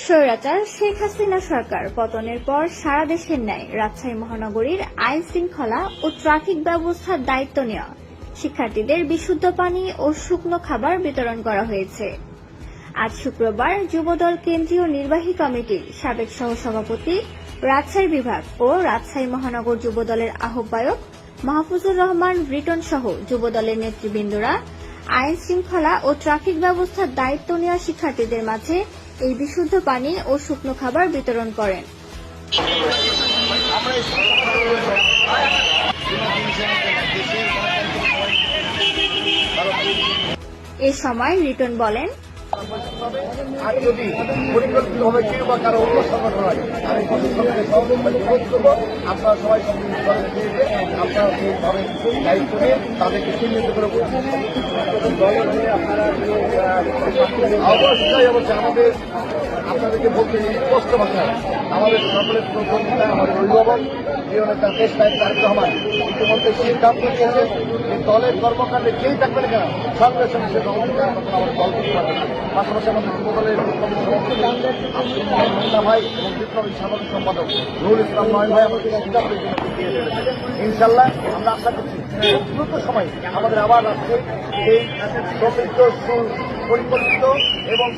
স্বৈরাচার শেখ হাসিনা সরকার পতনের পর সারা দেশের ন্যায় রাজশাহী মহানগরীর আইন শৃঙ্খলা ও ট্রাফিক ব্যবস্থার দায়িত্ব নেওয়া শিক্ষার্থীদের বিশুদ্ধ পানি ও শুকনো খাবার বিতরণ করা হয়েছে। আজ শুক্রবার যুবদল কেন্দ্রীয় নির্বাহী কমিটির সাবেক সহসভাপতি, রাজশাহী বিভাগ ও রাজশাহী মহানগর যুবদলের আহ্বায়ক মাহফুজুর রহমান রিটন সহ যুবদলের নেতৃবৃন্দরা আইন শৃঙ্খলা ও ট্রাফিক ব্যবস্থার দায়িত্ব নেওয়া শিক্ষার্থীদের মাঝে এই বিশুদ্ধ পানি ও শুকনো খাবার বিতরণ করেন। এ সময় রিটন বলেন, আর যদি পরিকল্পিতভাবে কেউ বা কারো অন্য সংগঠন হয়, আমি সঙ্গে সহযোগিতা করবো। আপনারা সবাই আপনারা সেইভাবে দায়িত্ব নিয়ে তাদেরকে চিহ্নিত করে অবশ্যই আমাদের আপনাদেরকে বলতে স্পষ্ট ভাষায় আমাদের সকলের প্রথমটা আমাদের অভিভাবক প্রিয় নেতা দেশ নায়ক তারেক রহমান ইতিমধ্যে সিদ্ধান্ত নিয়েছেন যে দলের কর্মকাণ্ডে যেই থাকবে না কেন সঙ্গে সঙ্গে সে সহযোগিতার মতো আমাদের দল করতে পারবে। পাশাপাশি আমাদের যুবদলের মোল্লা ভাই এবং বিপ্লবী সাধারণ সম্পাদক নুরুল ইসলাম নয়ন ভাই আমাদের সিদ্ধান্ত দিয়ে দেবেন। ইনশাল্লাহ আমরা আশা করছি দ্রুত সময় আমাদের আবার রাষ্ট্রে এই সমৃদ্ধ সুপরিকল্পিত এবং